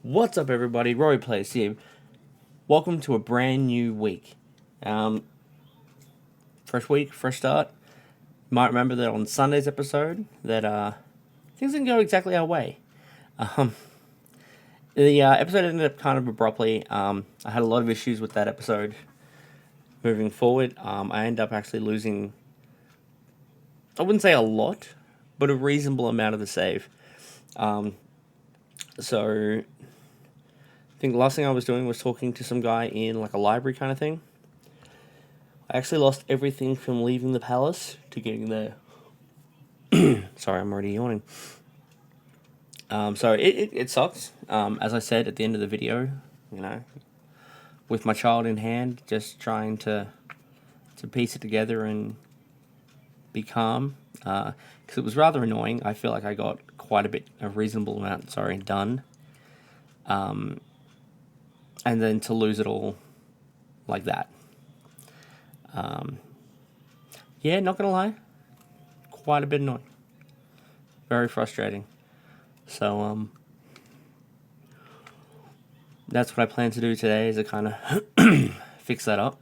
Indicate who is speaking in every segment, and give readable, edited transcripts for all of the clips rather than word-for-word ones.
Speaker 1: What's up, everybody? Rory Plays here. Welcome to a brand new week. Fresh week, fresh start. You might remember that on Sunday's episode that things didn't go exactly our way. The episode ended up kind of abruptly. I had a lot of issues with that episode. Moving forward, I ended up actually losing, I wouldn't say a lot, but a reasonable amount of the save. So I think the last thing I was doing was talking to some guy in like a library kind of thing. I actually lost everything from leaving the palace to getting there. Sorry, I'm already yawning. So it sucks. As I said at the end of the video, with my child in hand, just trying to piece it together and be calm. Because it was rather annoying. I feel like I got quite a reasonable amount, done. And then to lose it all like that. Yeah, not gonna lie, quite a bit annoying. Very frustrating. So, that's what I plan to do today, is to kind of fix that up.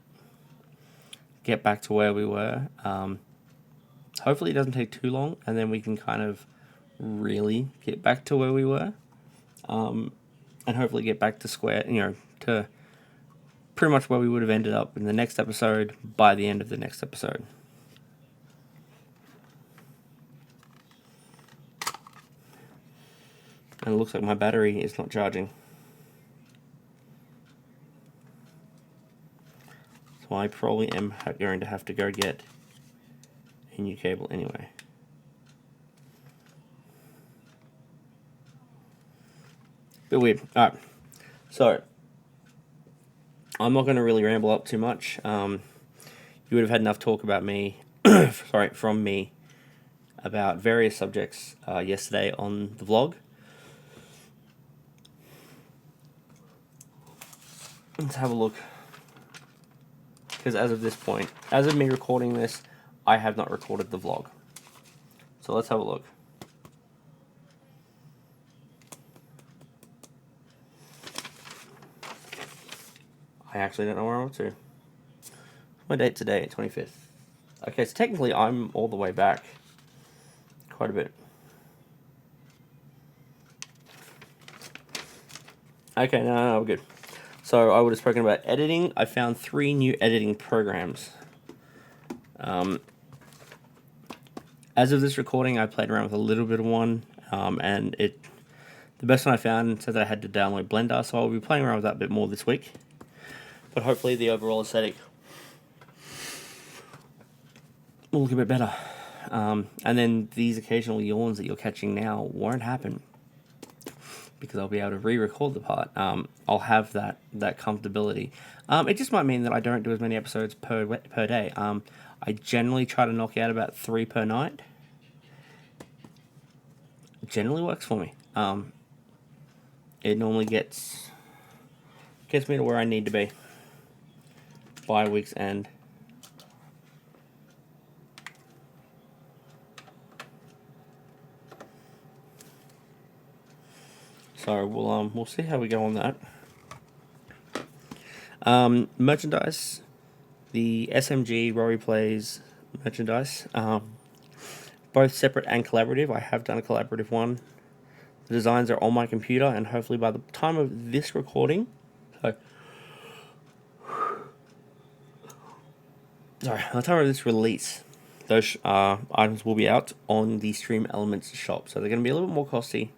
Speaker 1: Get back to where we were. Hopefully it doesn't take too long, and then we can kind of really get back to where we were. And hopefully get back to to pretty much where we would have ended up in the next episode by the end of the next episode. And it looks like my battery is not charging. So I probably am going to have to go get a new cable anyway. Bit weird. Alright. So, I'm not going to really ramble up too much. You would have had enough talk about me, from me, about various subjects yesterday on the vlog. Let's have a look. Because as of this point, as of me recording this, I have not recorded the vlog. So let's have a look. I actually don't know where I'm up to. My date today, 25th. Okay, so technically I'm all the way back. Quite a bit. Okay, no, we're good. So I would have spoken about editing. I found 3 new editing programs. As of this recording, I played around with a little bit of one, and the best one I found said that I had to download Blender, so I'll be playing around with that a bit more this week. But hopefully the overall aesthetic will look a bit better. And then these occasional yawns that you're catching now won't happen, because I'll be able to re-record the part. I'll have that comfortability. It just might mean that I don't do as many episodes per day. I generally try to knock out about 3 per night. It generally works for me. It normally gets me to where I need to be by week's end. So we'll see how we go on that. Merchandise, the SMG Rory Plays merchandise, both separate and collaborative. I have done a collaborative one. The designs are on my computer, and hopefully by the time of this recording, by the time of this release, those items will be out on the Stream Elements shop. So they're going to be a little bit more costly,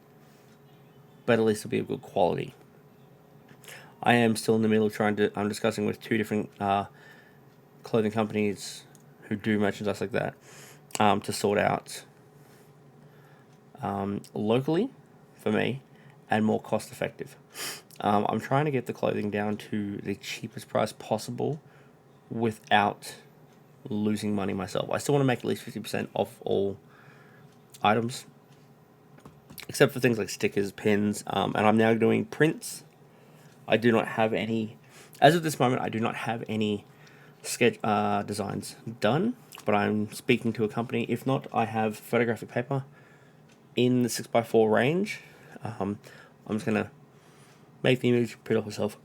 Speaker 1: but at least it'll be of good quality. I am still in the middle of I'm discussing with 2 different clothing companies who do merchandise like that, to sort out locally for me and more cost effective. I'm trying to get the clothing down to the cheapest price possible without losing money myself. I still want to make at least 50% off all items, except for things like stickers, pins, and I'm now doing prints. I do not have any, as of this moment, I do not have any sketch designs done, but I'm speaking to a company. If not, I have photographic paper in the 6x4 range. I'm just going to make the image, print off myself.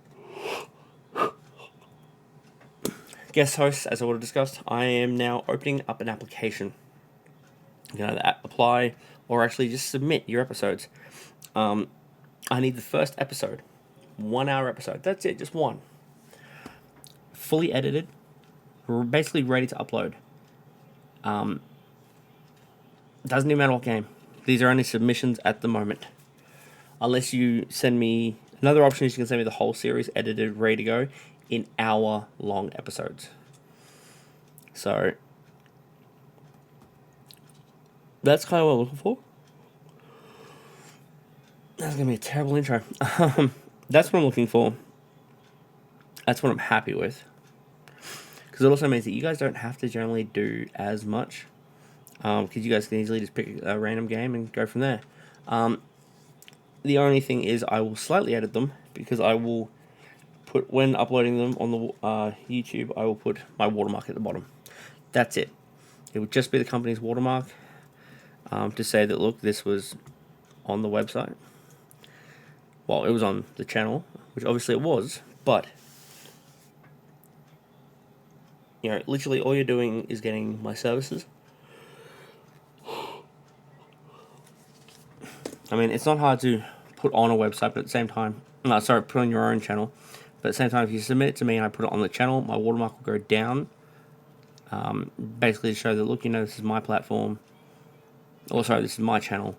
Speaker 1: Guest hosts, as I would have discussed, I am now opening up an application. You can either apply or actually just submit your episodes. I need the first episode, 1 hour episode. That's it, just one. Fully edited, basically ready to upload. Doesn't even matter what game. These are only submissions at the moment. Unless you send me... Another option is you can send me the whole series edited, ready to go, in hour-long episodes. So, that's kind of what I'm looking for. That's going to be a terrible intro. That's what I'm looking for. That's what I'm happy with. Because it also means that you guys don't have to generally do as much. Because you guys can easily just pick a random game and go from there. The only thing is I will slightly edit them, because I will put, when uploading them on the YouTube, I will put my watermark at the bottom. That's it. It would just be the company's watermark to say that, look, this was on the website. Well, it was on the channel, which obviously it was, but literally all you're doing is getting my services. I mean, it's not hard to put on a website, but at the same time, put on your own channel. But at the same time, if you submit it to me and I put it on the channel, my watermark will go down. Basically to show that, look, this is my platform. Also, this is my channel.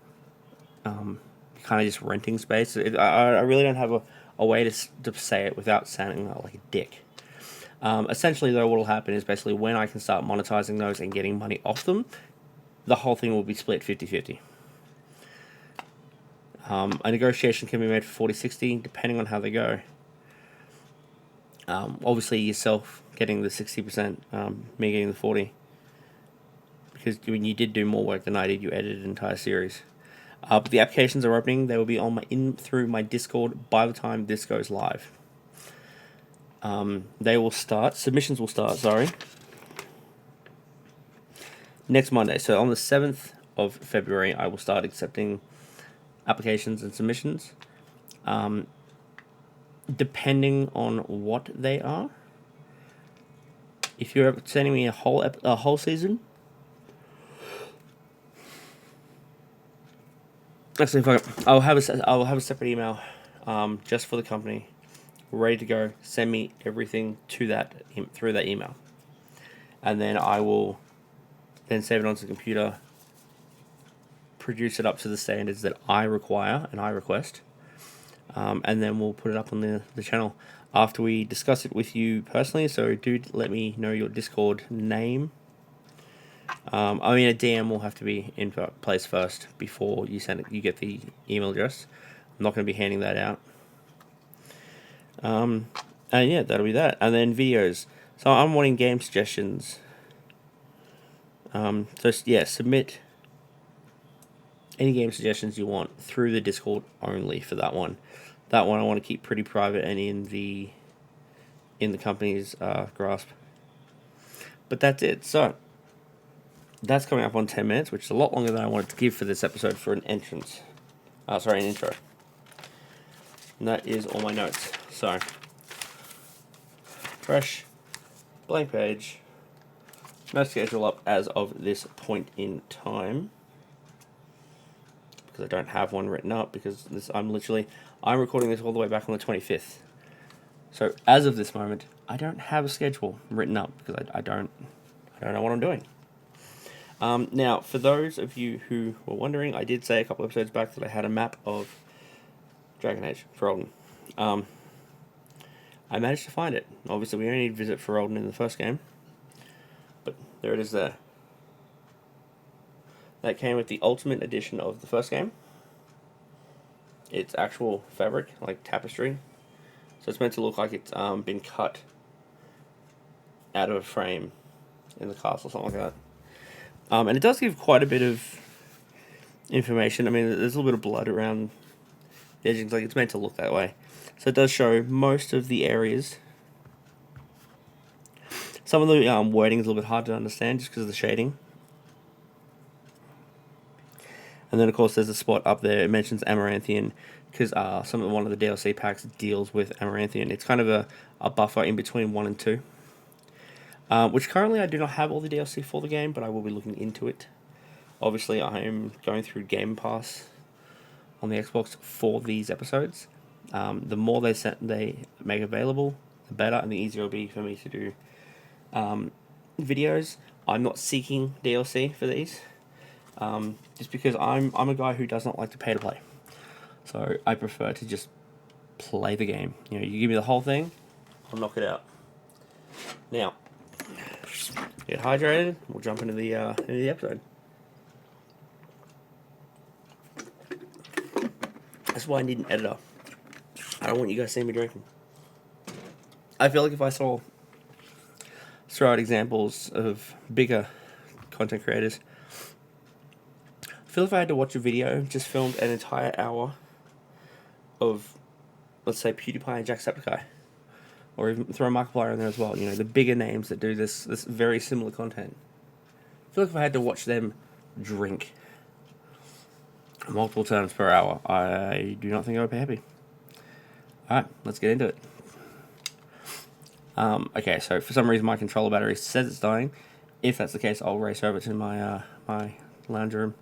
Speaker 1: Kind of just renting space. I really don't have a way to say it without sounding like a dick. Essentially, though, what will happen is basically when I can start monetizing those and getting money off them, the whole thing will be split 50-50. A negotiation can be made for 40-60, depending on how they go. Obviously, yourself getting the 60%, me getting the 40%. Because when you did do more work than I did, you edited an entire series. But the applications are opening. They will be on through my Discord by the time this goes live. They will start. Submissions will start, next Monday. So on the 7th of February, I will start accepting applications and submissions. Depending on what they are. If you're sending me a whole season, actually, I'll have a separate email, just for the company, ready to go. Send me everything to that through that email, and then I will then save it onto the computer, produce it up to the standards that I require and I request, and then we'll put it up on the channel after we discuss it with you personally. So do let me know your Discord name. A DM will have to be in place first before you send it. You get the email address. I'm not going to be handing that out. And yeah, that'll be that. And then videos. So I'm wanting game suggestions. Submit any game suggestions you want through the Discord only for that one. That one I want to keep pretty private and in the company's grasp. But that's it. So that's coming up on 10 minutes, which is a lot longer than I wanted to give for this episode for an intro. And that is all my notes. So, fresh, blank page, no schedule up as of this point in time. Because I don't have one written up, because I'm recording this all the way back on the 25th. So, as of this moment, I don't have a schedule written up, because I don't know what I'm doing. Now, for those of you who were wondering, I did say a couple episodes back that I had a map of Dragon Age Ferelden. I managed to find it. Obviously, we only need to visit Ferelden in the first game, but there it is there. That came with the Ultimate Edition of the first game. It's actual fabric, like tapestry. So it's meant to look like it's been cut out of a frame in the castle, something like that. And it does give quite a bit of information. I mean, there's a little bit of blood around the edgings, like it's meant to look that way. So it does show most of the areas. Some of the wording is a little bit hard to understand just because of the shading. And then, of course, there's a spot up there. It mentions Amaranthian because one of the DLC packs deals with Amaranthian. It's kind of a buffer in between 1 and 2. Which currently I do not have all the DLC for the game, but I will be looking into it. Obviously, I am going through Game Pass on the Xbox for these episodes. The more they make available, the better, and the easier it'll be for me to do videos. I'm not seeking DLC for these, just because I'm a guy who does not like to pay to play. So I prefer to just play the game. You know, you give me the whole thing, I'll knock it out. Now, get hydrated. We'll jump into the episode. That's why I need an editor. I don't want you guys seeing me drinking. I feel like if I throw out examples of bigger content creators, I feel if I had to watch a video just filmed an entire hour of, let's say, PewDiePie and Jacksepticeye, or even throw Markiplier in there as well, you know, the bigger names that do this very similar content. I feel like if I had to watch them drink multiple times per hour, I do not think I would be happy. Alright, let's get into it. Okay, so for some reason my controller battery says it's dying. If that's the case, I'll race over to my my lounge room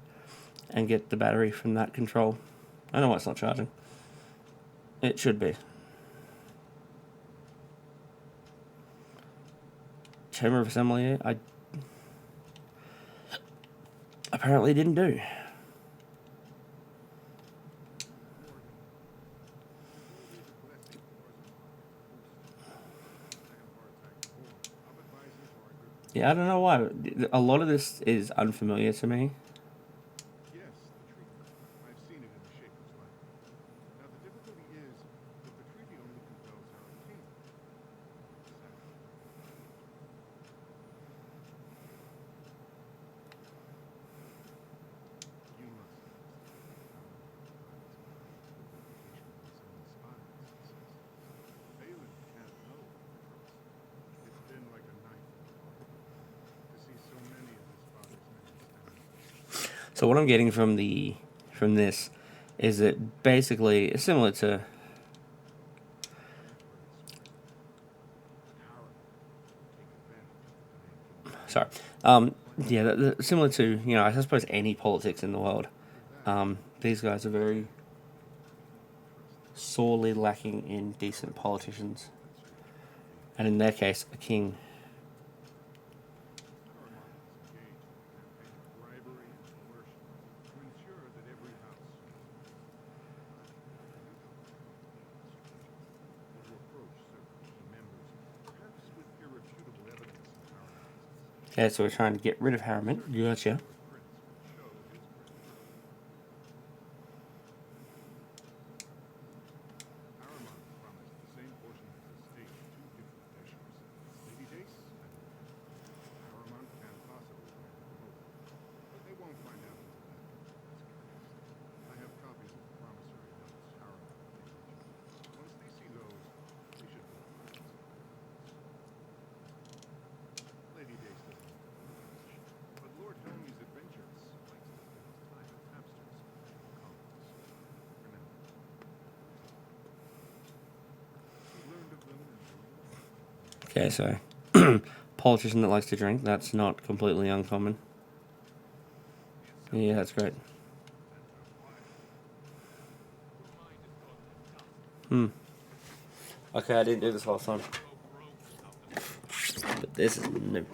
Speaker 1: and get the battery from that control. I know why it's not charging. It should be. Chamber of Assembly, I apparently didn't do. Yeah, I don't know why. A lot of this is unfamiliar to me.
Speaker 2: Yes, the treaty. I've seen it in the Shaker's life. Now, the difficulty is that the treaty only compels our king. You must. Balin can't know the trust. It's been like a knife in the heart to see so many of his father's men stand.
Speaker 1: So what I'm getting from this is that basically it's similar to sorry. Yeah, similar to, you know, I suppose any politics in the world. These guys are very sorely lacking in decent politicians, and in their case, a king. Okay, so we're trying to get rid of Harriman. Gotcha. Okay, so politician that likes to drink, that's not completely uncommon. Yeah, that's great. Okay, I didn't do this last time. But this is new.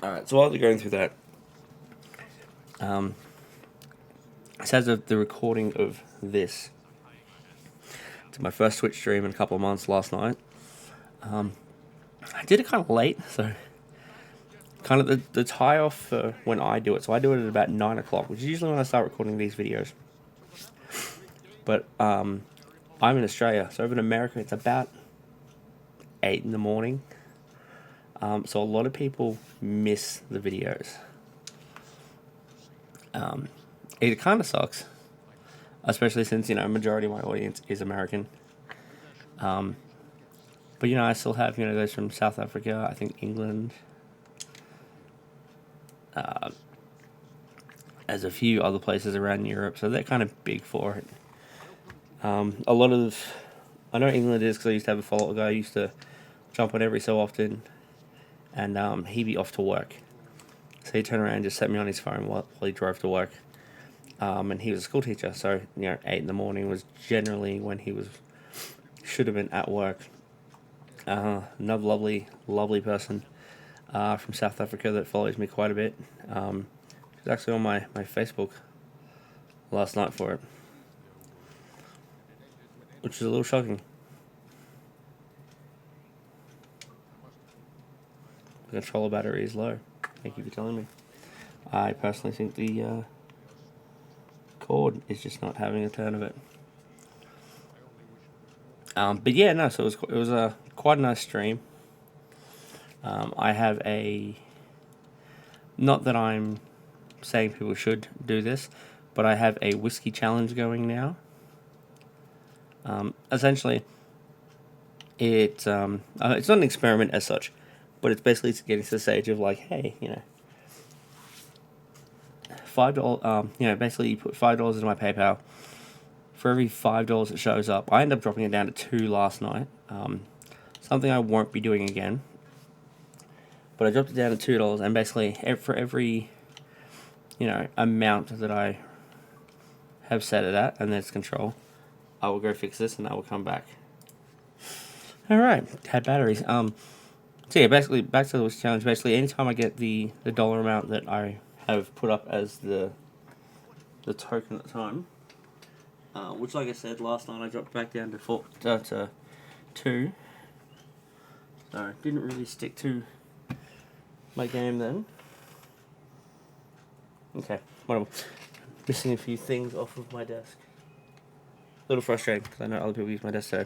Speaker 1: Alright, so while they're going through that, it says of the recording of this, it's my first Twitch stream in a couple of months last night. I did it kind of late, so kind of the tie-off for when I do it. So I do it at about 9 o'clock, which is usually when I start recording these videos. But I'm in Australia, so over in America it's about 8 in the morning. So a lot of people miss the videos. It kind of sucks. especially since a majority of my audience is American. Um, but I still have those from South Africa, I think England, as a few other places around Europe, so they're kind of big for it. A lot of, I know England is because I used to have a follower guy who used to jump on every so often, and he'd be off to work. So he'd turn around and just set me on his phone while he drove to work. And he was a school teacher, so 8 in the morning was generally when he should have been at work. Another lovely person from South Africa that follows me quite a bit. She's actually on my Facebook last night for it, which is a little shocking. The controller battery is low. Thank you for telling me. I personally think the cord is just not having a turn of it. But yeah, no. So it was a quite a nice stream. I have not that I'm saying people should do this, but I have a whiskey challenge going now. Essentially, it's not an experiment as such, but it's basically getting to the stage of like, hey, $5. Basically you put $5 into my PayPal. For every $5 that shows up, I end up dropping it down to $2 last night. Something I won't be doing again. But I dropped it down to $2, and basically for every amount that I have set it at, and that's control, I will go fix this and I will come back. Alright, had batteries. So yeah, basically back to the whiskey challenge. Basically, anytime I get the dollar amount that I have put up as the token at the time, which, like I said, last night I dropped back down to 2. So didn't really stick to my game then. Okay, whatever. Missing a few things off of my desk. A little frustrating because I know other people use my desk, so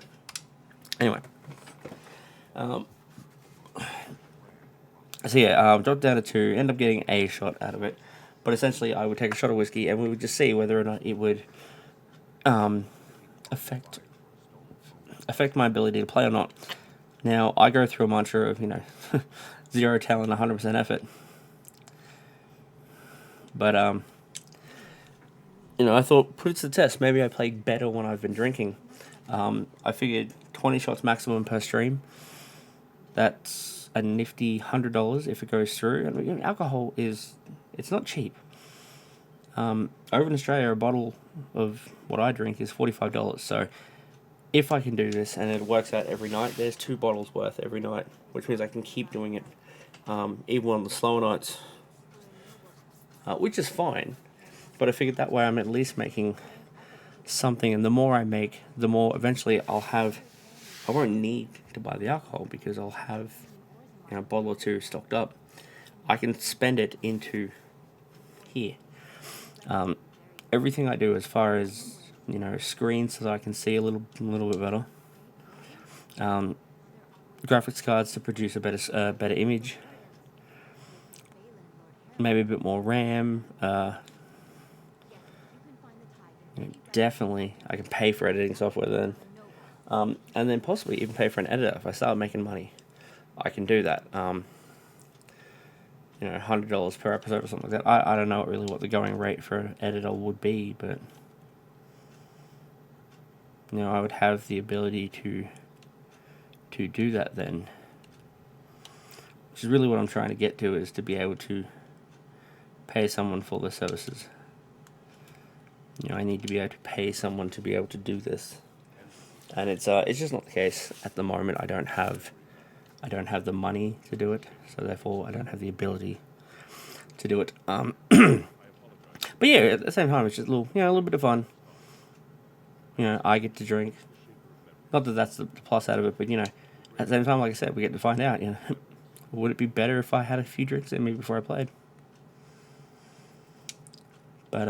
Speaker 1: anyway. So yeah, dropped down to 2, end up getting a shot out of it. But essentially, I would take a shot of whiskey and we would just see whether or not it would affect my ability to play or not. Now, I go through a mantra of, 0 talent, 100% effort. But, I thought, put it to the test. Maybe I played better when I've been drinking. I figured 20 shots maximum per stream. That's a nifty $100 if it goes through. And alcohol it's not cheap. Over in Australia, a bottle of what I drink is $45. So if I can do this and it works out every night, there's 2 bottles worth every night, which means I can keep doing it even on the slower nights, which is fine. But I figured that way I'm at least making something, and the more I make, the more eventually I won't need to buy the alcohol because I'll have a bottle or 2 stocked up. I can spend it into here. Everything I do as far as screens so that I can see a little bit better. Graphics cards to produce a better image. Maybe a bit more RAM. Definitely, I can pay for editing software then. And then possibly even pay for an editor. If I start making money, I can do that. $100 per episode or something like that. I don't know really what the going rate for an editor would be, but I would have the ability to do that then. Which is really what I'm trying to get to, is to be able to pay someone for their services. I need to be able to pay someone to be able to do this. And it's just not the case at the moment. I don't have the money to do it, so therefore I don't have the ability to do it. But yeah, at the same time, it's just a little bit of fun. I get to drink. Not that that's the plus out of it, but at the same time, like I said, we get to find out. Would it be better if I had a few drinks in me before I played? But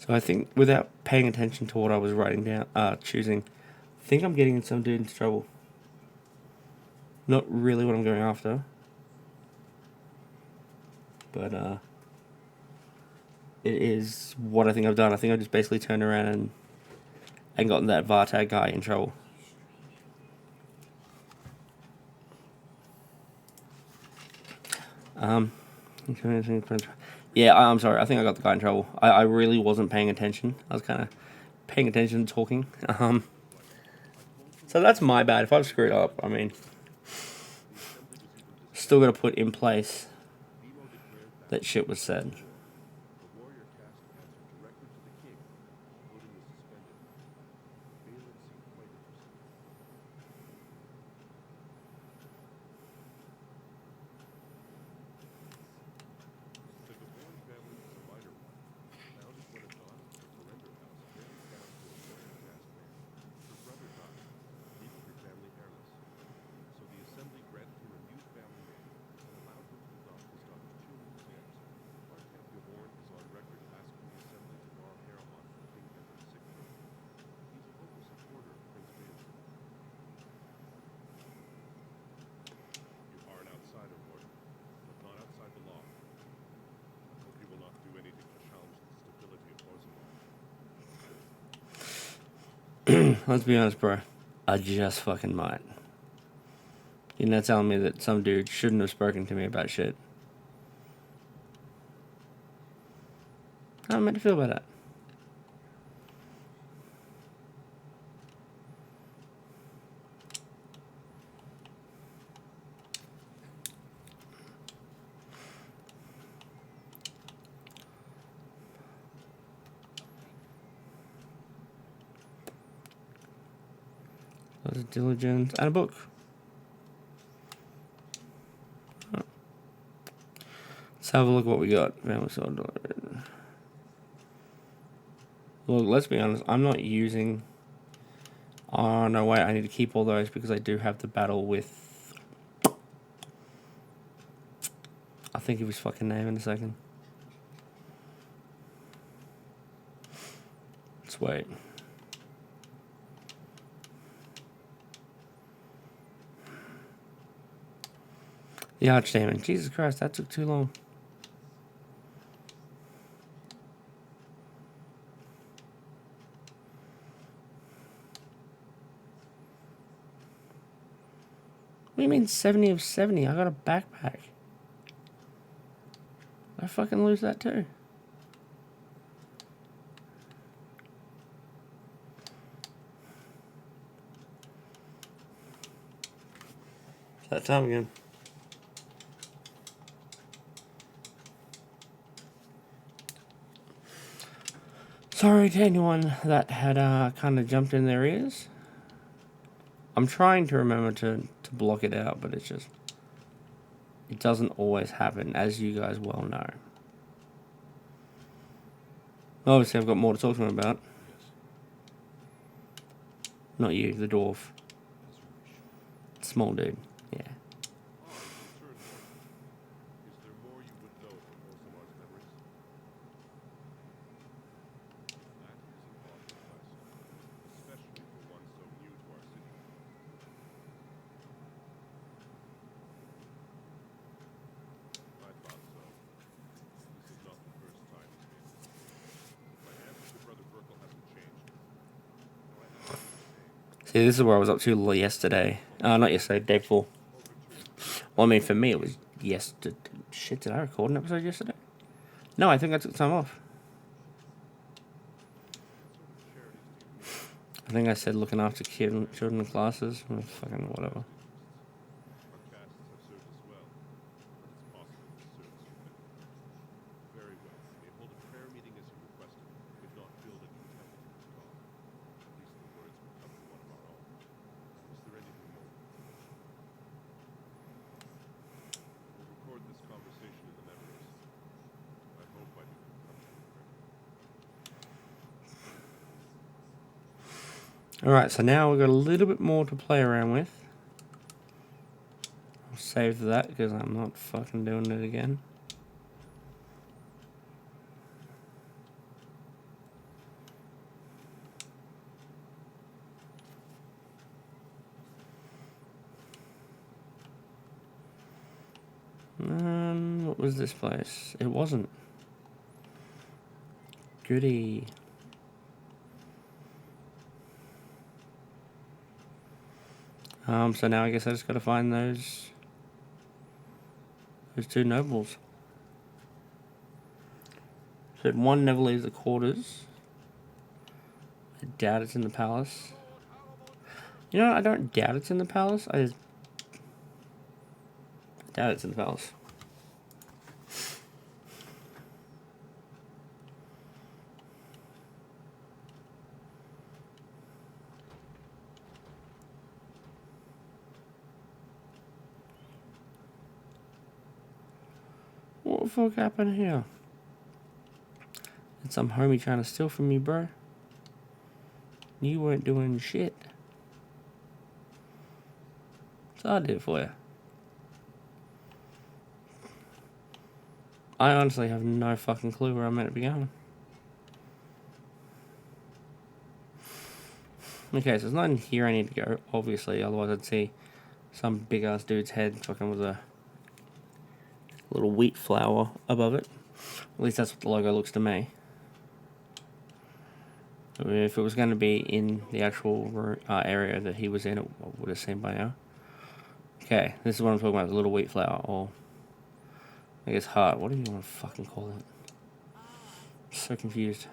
Speaker 1: So I think without paying attention to what I was writing down, choosing, I think I'm getting some dude into trouble. Not really what I'm going after. But it is what I think I've done. I think I just basically turned around and gotten that Vartag guy in trouble. Yeah, I'm sorry. I think I got the guy in trouble. I really wasn't paying attention. I was kind of paying attention and talking. So that's my bad. If I've screwed up, I mean, still got to put in place that shit was said. Let's be honest, bro. I just fucking might. You're not telling me that some dude shouldn't have spoken to me about shit. How am I meant to feel about that? There's a diligence and a book. Oh. Let's have a look at what we got. Look, let's be honest. I'm not using... Oh, no, wait. I need to keep all those because I do have the battle with... I'll think of his fucking name in a second. Let's wait. The Archdemon. Jesus Christ, that took too long. What do you mean 70 of 70? I got a backpack. I fucking lose that too. It's that time again. Sorry to anyone that had kind of jumped in their ears. I'm trying to remember to block it out, but it's just... It doesn't always happen, as you guys well know. Obviously, I've got more to talk to him about. Not you, the dwarf. Small dude, yeah. See, this is where I was up to yesterday. Not yesterday, day before. Well, I mean, for me, it was yesterday. Shit, did I record an episode yesterday? No, I think I took time off. I think I said looking after children in classes. Fucking whatever. Alright, so now we've got a little bit more to play around with. I'll save that because I'm not fucking doing it again. What was this place? It wasn't. Goody. So now I guess I just gotta find those two nobles. So one never leaves the quarters. I doubt it's in the palace. You know what? I don't doubt it's in the palace. I just doubt it's in the palace. What the fuck happened here? It's some homie trying to steal from me, bro. You weren't doing shit. So I did it for you. I honestly have no fucking clue where I'm meant to be going. Okay, so it's not in here I need to go, obviously, otherwise I'd see some big ass dude's head fucking with a little wheat flour above it. At least that's what the logo looks to me. If it was going to be in the actual area that he was in, it would have seen by now. Okay, this is what I'm talking about, the little wheat flour, or I guess heart. What do you want to fucking call it? I'm so confused.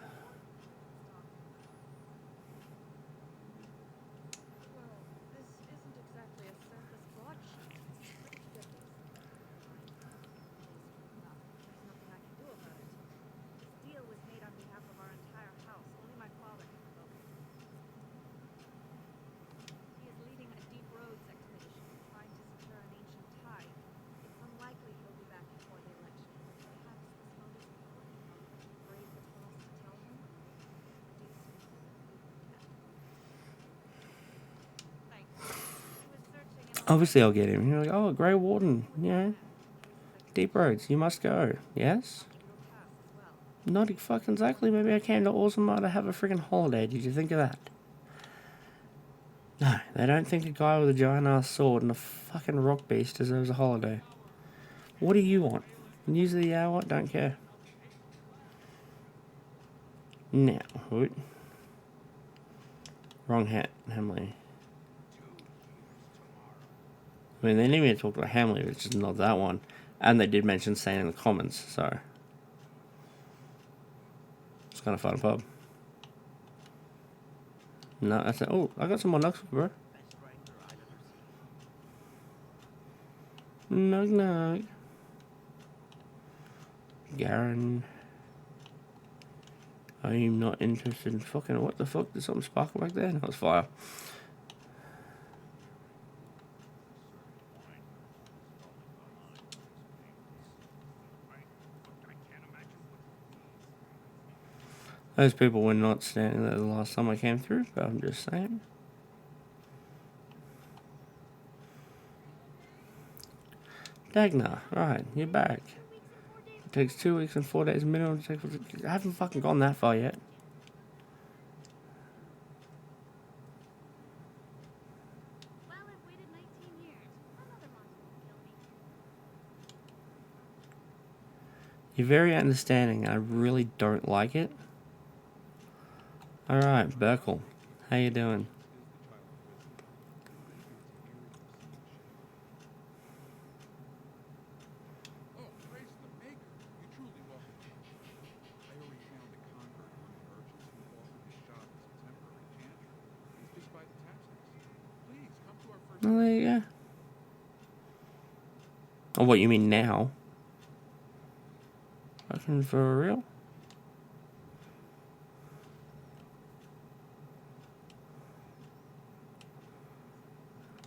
Speaker 1: Obviously, I'll get him. You're like, oh, Grey Warden, deep roads, you must go. Yes? Not fucking exactly. Maybe I came to Orzammar to have a freaking holiday. Did you think of that? No, they don't think a guy with a giant ass sword and a fucking rock beast deserves a holiday. What do you want? News of the hour? Don't care. Now, wrong hat, Hamley. I mean, they didn't even talk about Hamley, which is not that one. And they did mention staying in the Commons, so it's kind of fun pub. No, that's it. Oh, I got some more nugs, bro. Nug. Garen. I'm not interested in fucking... What the fuck? Did something sparkle back there? No, it's fire. Those people were not standing there the last time I came through, but I'm just saying. Dagnar, right, you're back. It takes 2 weeks and 4 days minimum to take... I haven't fucking gone that far yet. You're very understanding. I really don't like it. Alright, Burkle. How you doing? Oh, there you go. Oh, what, you mean now? Fucking for real?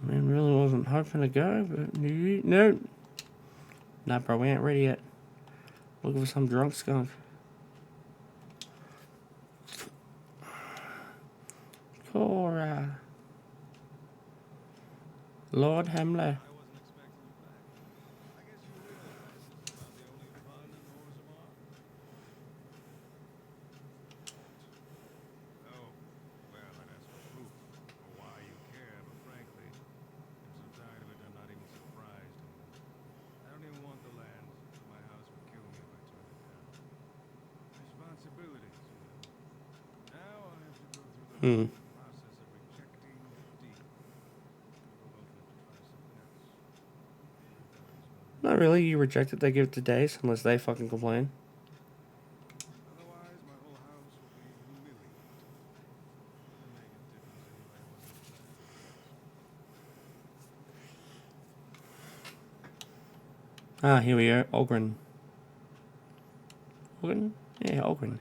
Speaker 1: I mean, really wasn't hoping to go, but no. Nah, bro, we ain't ready yet. Looking for some drunk skunk. Cora. Lord Hamler. Hmm.
Speaker 2: Process of rejecting the deed. We'll both have to try something else.
Speaker 1: Not really. You reject it, they give it to Days, unless they fucking complain.
Speaker 2: Otherwise, my whole house will be humiliated. Doesn't make a difference anyway. I wasn't exactly impressed.
Speaker 1: Ah, here we are. Ogren. Ogren? Yeah, Ogren.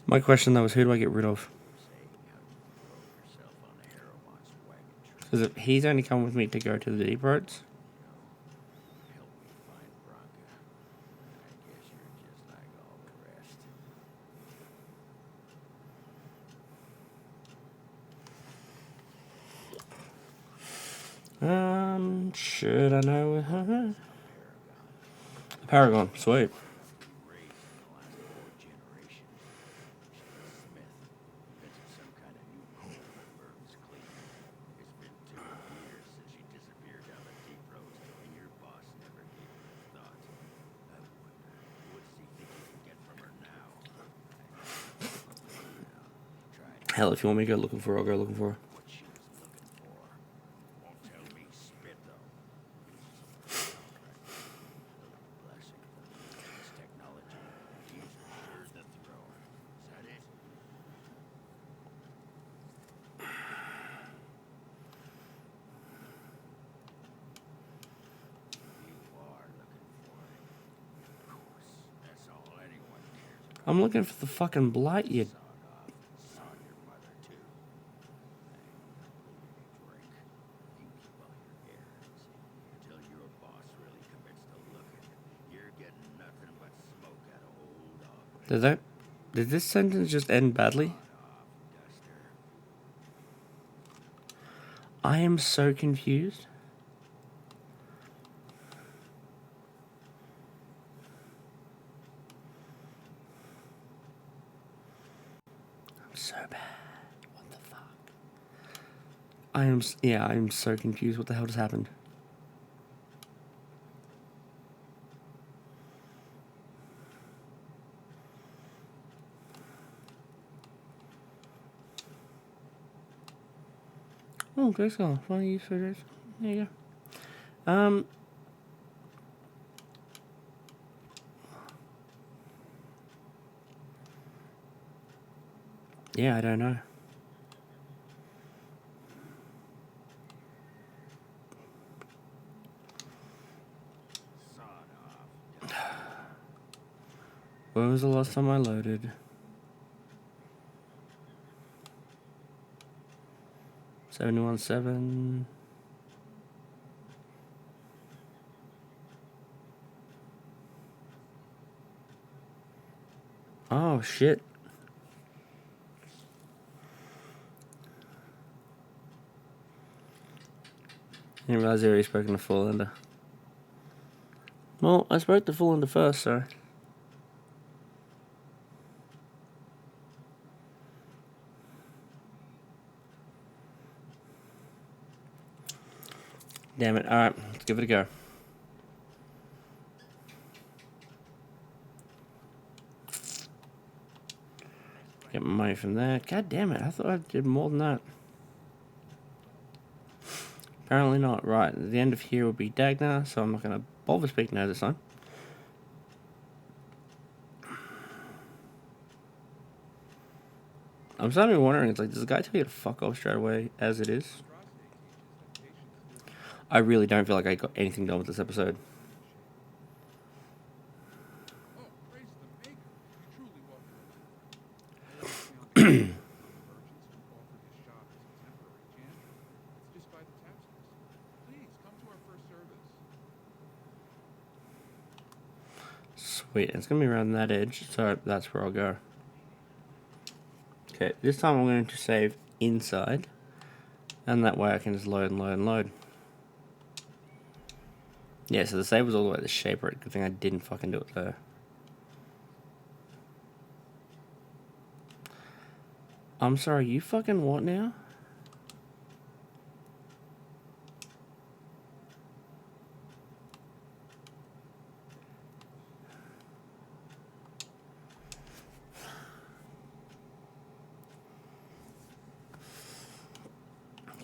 Speaker 1: My question though is, who do I get rid of? Because if he's only come with me to go to the deep roads. Should I know? Paragon, sweet. Hell, if you want me to go looking for her, I'll go looking for her. I'm looking for the fucking blight, you. Did this sentence just end badly? I am so confused. I'm so bad. What the fuck? I am so confused. What the hell just happened? Oh, great skull. Funny use for this. There you go. Yeah, I don't know. When was the last time I loaded? 71.7. Oh, shit. Didn't realize I already spoken to Full Ender. Well, I spoke to Full Ender first, so. Damn it. Alright, let's give it a go. Get my money from that. God damn it, I thought I did more than that. Apparently not. Right, at the end of here will be Dagnar, so I'm not going to bother speaking to her this time. I'm starting to be wondering, it's like, does the guy tell you to fuck off straight away as it is? I really don't feel like I got anything done with this episode. Sweet, it's going to be around that edge, so that's where I'll go. Okay, this time I'm going to save inside, and that way I can just load and load and load. Yeah, so the save was all the way to the shaper. Good thing I didn't fucking do it there. I'm sorry, you fucking what now?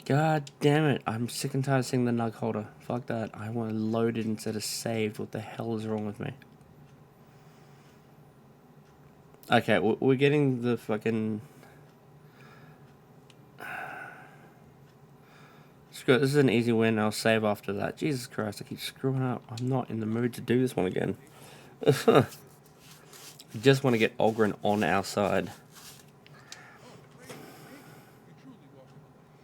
Speaker 1: God damn it. I'm sick and tired of seeing the nug holder. Fuck that. I want to load it instead of saved. What the hell is wrong with me? Okay, we're getting the fucking... Screw it, this is an easy win. I'll save after that. Jesus Christ, I keep screwing up. I'm not in the mood to do this one again. I just want to get Ogren on our side.
Speaker 3: Oh, the trade is amazing. You truly walked in the light.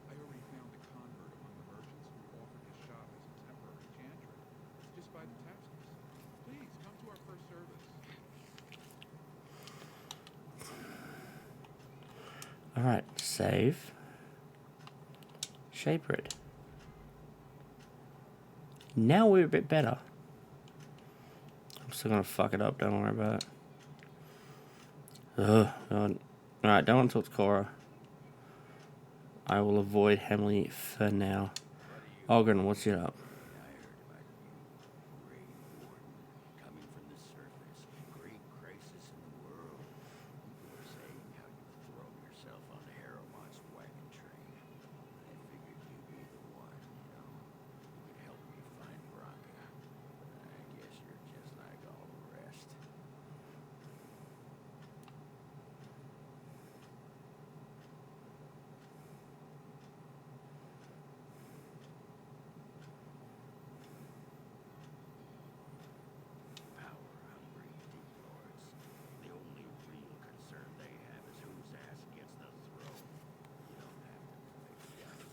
Speaker 3: I already found a convert among the merchants who offered his shop as a temporary chantry. Just by the tapestries. Please, come to our first service.
Speaker 1: Alright, save. Shape red. Now we're a bit better. I'm still gonna fuck it up, don't worry about it. Ugh, God. Alright, don't want to talk to Cora. I will avoid Hemley for now. Ogren, what's it up?
Speaker 4: Coming from the surface, great crisis in the world. People are saying how you've thrown yourself on Harrowmont's wagon train. I figured you'd be the one, who could help me find Bronca. I guess you're just like all the rest. Power-hungry deep lords. The only real concern they have is whose ass gets the throne. You don't have to make guns.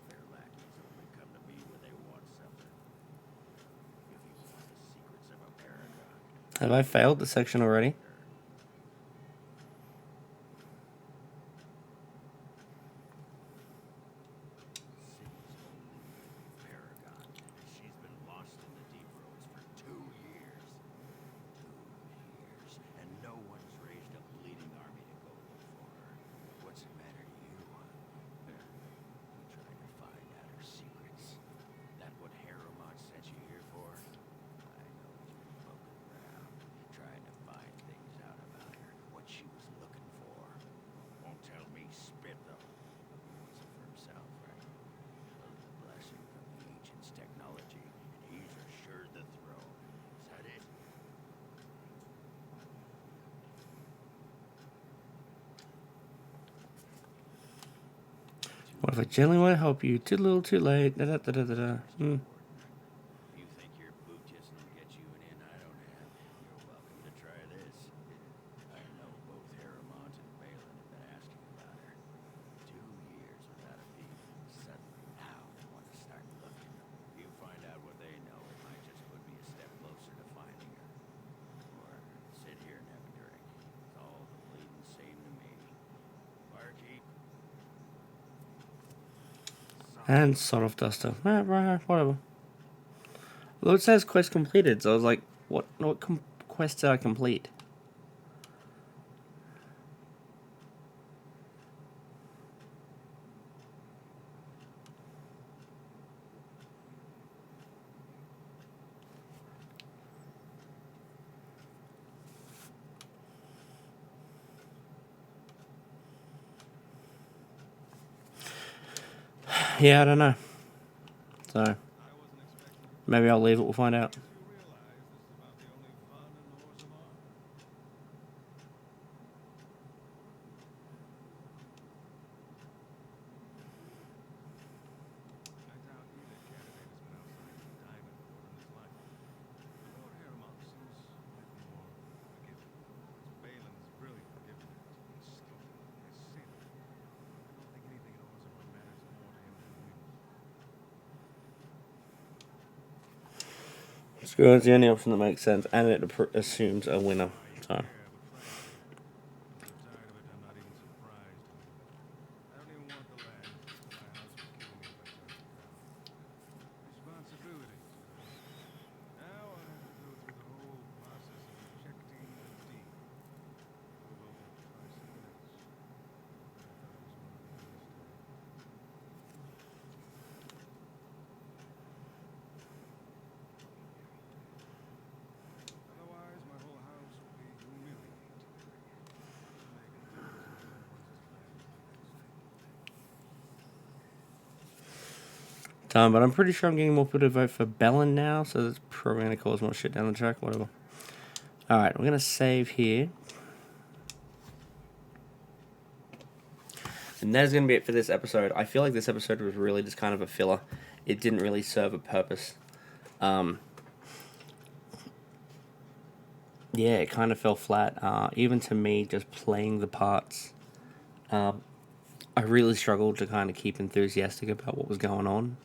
Speaker 4: Their lackeys only come to me when they want something. If you want the secrets of a paragon,
Speaker 1: Have I failed the section already?
Speaker 4: city's only paragon. She's been lost in the deep roads for 2 years. 2 years. And no one's raised a bleeding army to go look for her. What's the matter to you? You trying to find out her secrets? That what Harrowmont sent you here for? I know he's been poking around, trying to find things out about her, what she was looking for. Won't tell me spit, though. He wants it for himself, right? A little blessing from the ancients' technology, and he's assured the throne. Is that it?
Speaker 1: What if I genuinely want to help you? Too little, too late. Da, da, da, da, da, da.
Speaker 4: You think your boot just will get you an in I don't have? You're welcome to try this. I know both Harrowmont and Balin have been asking about her. 2 years without a peep. Suddenly now they want to start looking. If you find out what they know, it might just put me a step closer to finding her. Or sit here and have a drink. It's all the bleeding same to me. Barkeep.
Speaker 1: And sort of duster. Right, whatever. Although it says quest completed, so I was like, what quest did I complete? Yeah, I don't know. So, maybe I'll leave it, we'll find out. Screw it's the only option that makes sense, and it assumes a winner. So, But I'm pretty sure I'm getting more people to vote for Bellin now, so that's probably going to cause more shit down the track, whatever. Alright, we're going to save here. And that is going to be it for this episode. I feel like this episode was really just kind of a filler. It didn't really serve a purpose. Yeah, it kind of fell flat. Even to me, just playing the parts, I really struggled to kind of keep enthusiastic about what was going on.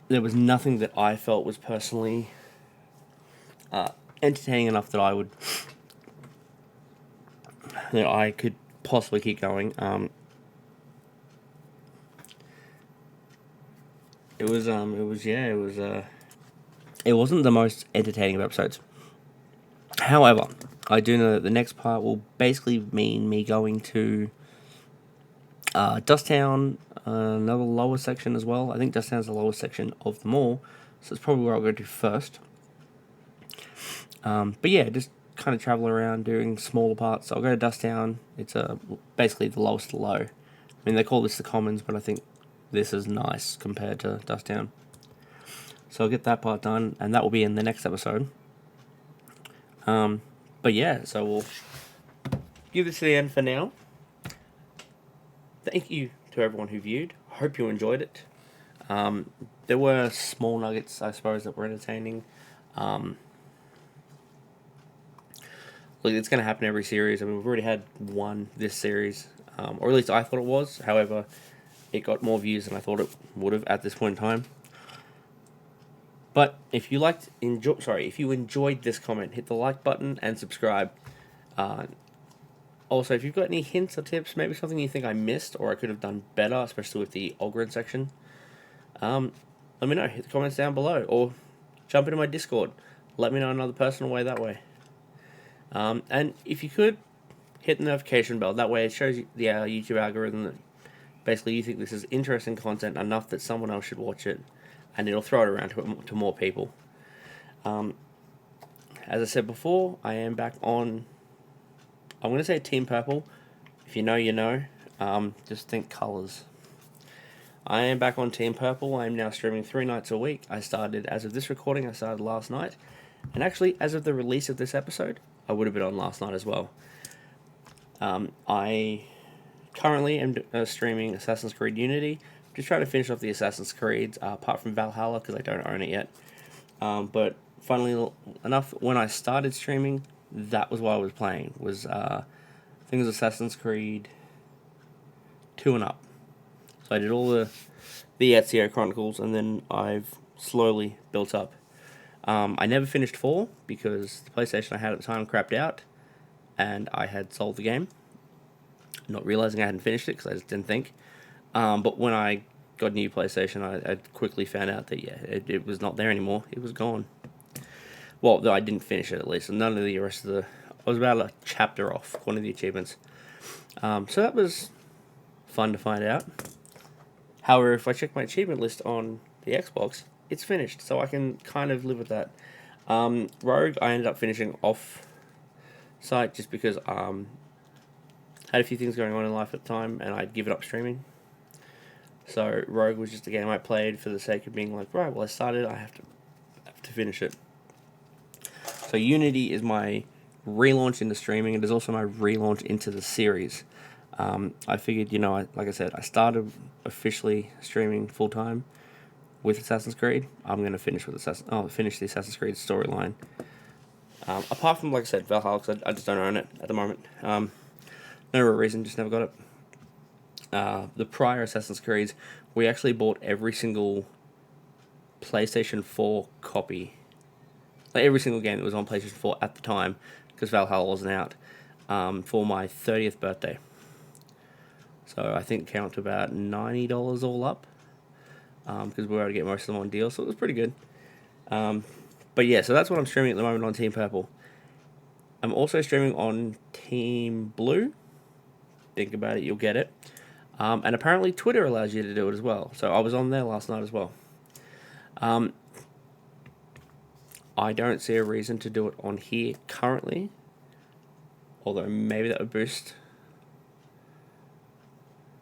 Speaker 1: There was nothing that I felt was personally entertaining enough that I could possibly keep going. It wasn't the most entertaining of episodes. However, I do know that the next part will basically mean me going to Dusttown, another lower section as well. I think Dusttown's the lowest section of them all, so it's probably where I'll go to first. But yeah, just kind of travel around doing smaller parts. I'll go to Dusttown. It's basically the lowest low. I mean, they call this the Commons, but I think this is nice compared to Dusttown. So I'll get that part done, and that will be in the next episode. But yeah, so we'll give this to the end for now. Thank you to everyone who viewed. Hope you enjoyed it. There were small nuggets, I suppose, that were entertaining. Look, it's going to happen every series. I mean, we've already had one this series, or at least I thought it was. However, it got more views than I thought it would have at this point in time. But if you enjoyed this comment, hit the like button and subscribe. Also, if you've got any hints or tips, maybe something you think I missed or I could have done better, especially with the Ogren section, let me know. Hit the comments down below, or jump into my Discord. Let me know another personal way that way. And if you could, hit the notification bell. That way it shows you the YouTube algorithm that basically you think this is interesting content enough that someone else should watch it, and it'll throw it around to more people. As I said before, I am back on, I'm going to say Team Purple. If you know, you know. Just think colours. I am back on Team Purple. I am now streaming 3 nights a week. As of this recording, I started last night. And actually, as of the release of this episode, I would have been on last night as well. I currently am streaming Assassin's Creed Unity. Just trying to finish off the Assassin's Creeds, apart from Valhalla, because I don't own it yet. But funnily enough, when I started streaming, that was what I was playing. I think it was Assassin's Creed 2 and up. So I did all the Ezio Chronicles, and then I've slowly built up. I never finished 4 because the PlayStation I had at the time crapped out, and I had sold the game, not realizing I hadn't finished it because I just didn't think. But when I got a new PlayStation, I quickly found out that it was not there anymore. It was gone. Well, though I didn't finish it at least, and none of the rest of I was about a chapter off one of the achievements. So that was fun to find out. However, if I check my achievement list on the Xbox, it's finished, so I can kind of live with that. Rogue, I ended up finishing off site just because had a few things going on in life at the time, and I'd given up streaming. So Rogue was just a game I played for the sake of being like, right, well I started, I have to finish it. So Unity is my relaunch into streaming. It is also my relaunch into the series. I figured, like I said, I started officially streaming full time with Assassin's Creed. I'm going to finish the Assassin's Creed storyline. Apart from, like I said, Valhalla, because I just don't own it at the moment. No real reason, just never got it. The prior Assassin's Creeds, we actually bought every single PlayStation 4 copy. Like every single game that was on PlayStation 4 at the time, because Valhalla wasn't out, for my 30th birthday. So I think it came up to about $90 all up, because we were able to get most of them on deal, so it was pretty good. But yeah, so that's what I'm streaming at the moment on Team Purple. I'm also streaming on Team Blue. Think about it, you'll get it. And apparently Twitter allows you to do it as well. So I was on there last night as well. I don't see a reason to do it on here currently. Although maybe that would boost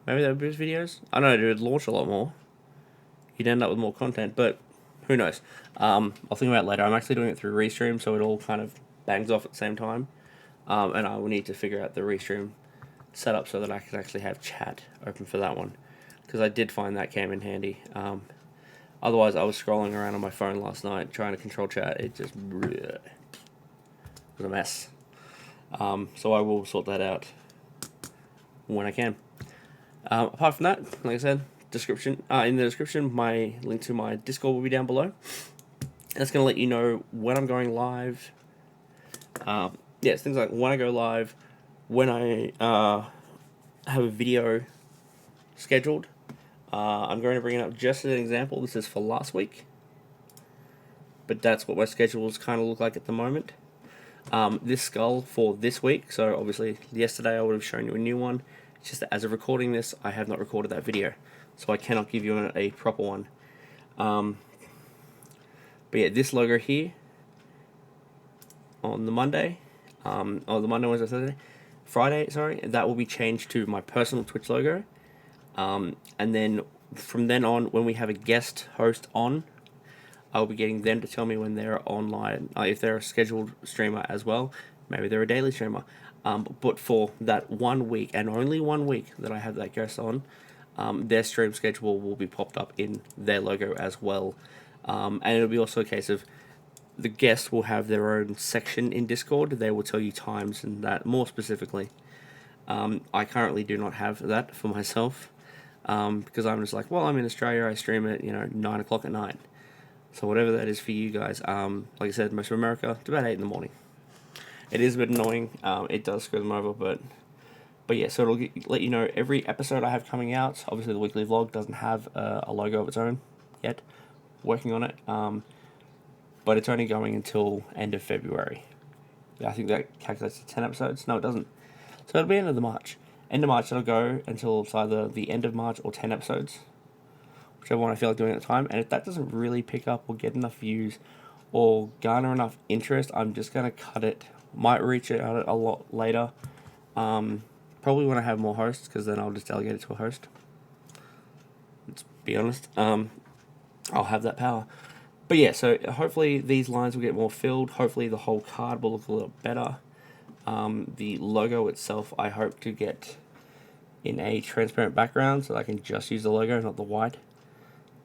Speaker 1: videos. I don't know, it would launch a lot more. you'd end up with more content. But who knows? I'll think about it later. I'm actually doing it through Restream, so it all kind of bangs off at the same time. And I will need to figure out the Restream setup so that I can actually have chat open for that one, because I did find that came in handy. Otherwise, I was scrolling around on my phone last night trying to control chat. It just was a mess. So I will sort that out when I can. Apart from that, like I said, in the description, my link to my Discord will be down below. That's going to let you know when I'm going live. It's things like when I go live, when I have a video scheduled. I'm going to bring it up just as an example. This is for last week, but that's what my schedules kind of look like at the moment. This skull for this week, so obviously yesterday I would have shown you a new one. It's just that as of recording this, I have not recorded that video, so I cannot give you a proper one. But yeah, this logo here on the Monday, Wednesday, Thursday, Friday, sorry, that will be changed to my personal Twitch logo. And then from then on, when we have a guest host on, I'll be getting them to tell me when they're online, if they're a scheduled streamer as well. Maybe they're a daily streamer. But for that 1 week, and only 1 week that I have that guest on, their stream schedule will be popped up in their logo as well. And it'll be also a case of the guest will have their own section in Discord. They will tell you times and that more specifically. I currently do not have that for myself, because I'm just like, well, I'm in Australia, I stream at 9 o'clock at night. So whatever that is for you guys, like I said, most of America, it's about 8 in the morning. It is a bit annoying. It does screw them over, but yeah. So it'll let you know every episode I have coming out. Obviously, the weekly vlog doesn't have a logo of its own yet. Working on it, but it's only going until end of February. Yeah, I think that calculates to 10 episodes. No, it doesn't. So it'll be end of March. End of March, it'll go until it's either the end of March or 10 episodes. Whichever one I feel like doing at the time. And if that doesn't really pick up or get enough views or garner enough interest, I'm just going to cut it. Might reach it out a lot later. Probably when I have more hosts, because then I'll just delegate it to a host. Let's be honest. I'll have that power. But yeah, so hopefully these lines will get more filled. Hopefully the whole card will look a little better. The logo itself, I hope to get in a transparent background so that I can just use the logo, not the white.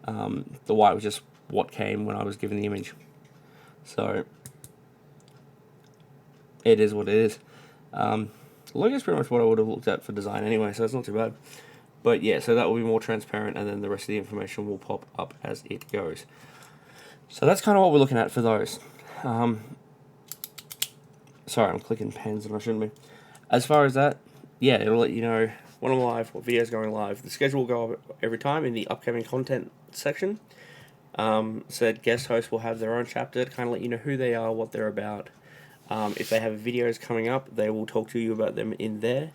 Speaker 1: The white was just what came when I was given the image. So it is what it is. The logo is pretty much what I would have looked at for design anyway, so it's not too bad. But yeah, so that will be more transparent, and then the rest of the information will pop up as it goes. So that's kind of what we're looking at for those. Sorry, I'm clicking pens and I shouldn't be. As far as that, yeah, it'll let you know when I'm live, what video's going live. The schedule will go up every time in the upcoming content section. Said guest hosts will have their own chapter to kind of let you know who they are, what they're about. If they have videos coming up, they will talk to you about them in there.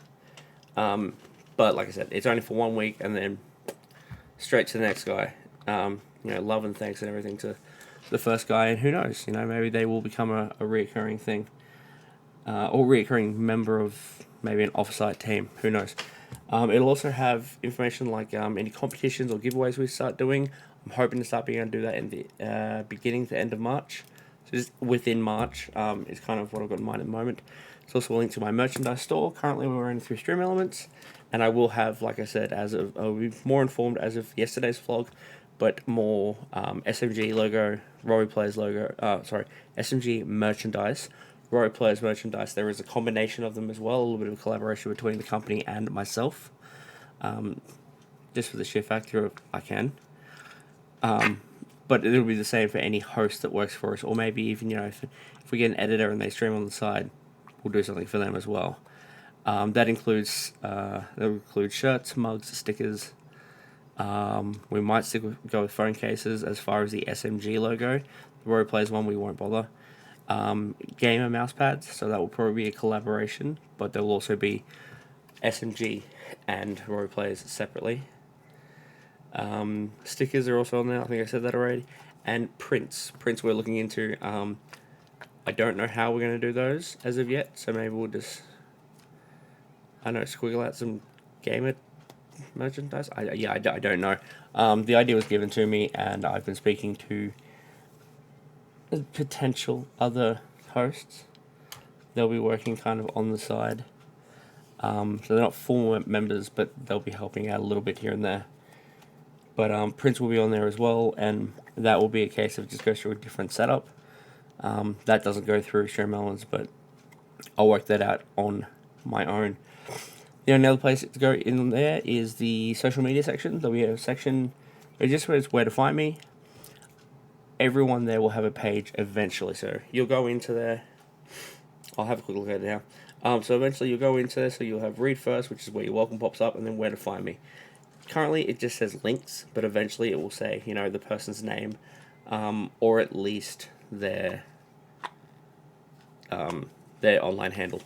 Speaker 1: But like I said, it's only for 1 week, and then straight to the next guy. Love and thanks and everything to the first guy, and who knows, maybe they will become a reoccurring thing. Or reoccurring member of maybe an off-site team, who knows. It'll also have information like any competitions or giveaways we start doing. I'm hoping to start being able to do that in the beginning to end of March. So just within March is kind of what I've got in mind at the moment. It's also a link to my merchandise store. Currently we're running through Stream Elements, and I will have, like I said, I'll be more informed as of yesterday's vlog, but more SMG logo, Rory Players logo, SMG merchandise, Rory Players merchandise. There is a combination of them as well, a little bit of a collaboration between the company and myself, just for the sheer factor of I can. But it'll be the same for any host that works for us, or maybe even, if we get an editor and they stream on the side, we'll do something for them as well. That includes shirts, mugs, stickers. We might go with phone cases as far as the SMG logo. The Rory Players one we won't bother. Gamer mouse pads, so that will probably be a collaboration, but there will also be SMG and Rory Players separately. Stickers are also on there, I think I said that already. And prints we're looking into. I don't know how we're going to do those as of yet, so maybe we'll just, squiggle out some gamer merchandise. I don't know. The idea was given to me, and I've been speaking to potential other hosts. They'll be working kind of on the side. So they're not full members, but they'll be helping out a little bit here and there. But Prince will be on there as well, and that will be a case of just go through a different setup. That doesn't go through Extreme Elements, but I'll work that out on my own. The only other place to go in there is the social media section. There'll be a section just where it's where to find me. Everyone there will have a page eventually, so you'll go into there. I'll have a quick look at it now. So eventually you'll go into there, so you'll have read first, which is where your welcome pops up, and then where to find me. Currently it just says links, but eventually it will say, the person's name, or at least their online handle.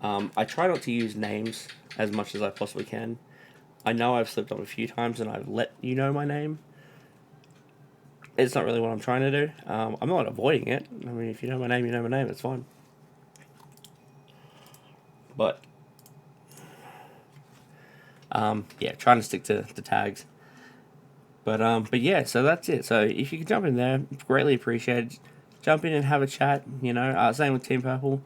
Speaker 1: I try not to use names as much as I possibly can. I know I've slipped up a few times and I've let you know my name. It's not really what I'm trying to do. I'm not avoiding it. I mean, if you know my name, you know my name. It's fine. But yeah, trying to stick to the tags. But yeah, so that's it. So if you could jump in there, greatly appreciated. Jump in and have a chat. Same with Team Purple.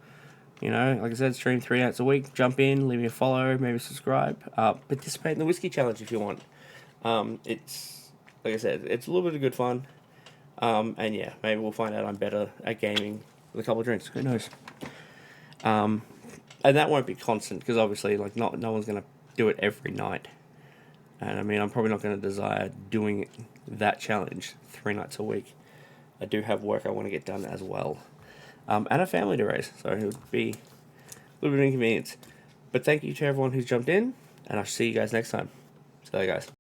Speaker 1: Like I said, stream 3 nights a week. Jump in, leave me a follow, maybe subscribe. Participate in the whiskey challenge if you want. It's like I said, it's a little bit of good fun. And yeah, maybe we'll find out I'm better at gaming with a couple of drinks. Who knows? And that won't be constant because obviously, like, no one's gonna do it every night. And I mean, I'm probably not gonna desire doing that challenge 3 nights a week. I do have work I want to get done as well. And a family to raise, so it would be a little bit of inconvenience. But thank you to everyone who's jumped in, and I'll see you guys next time. See you later, guys.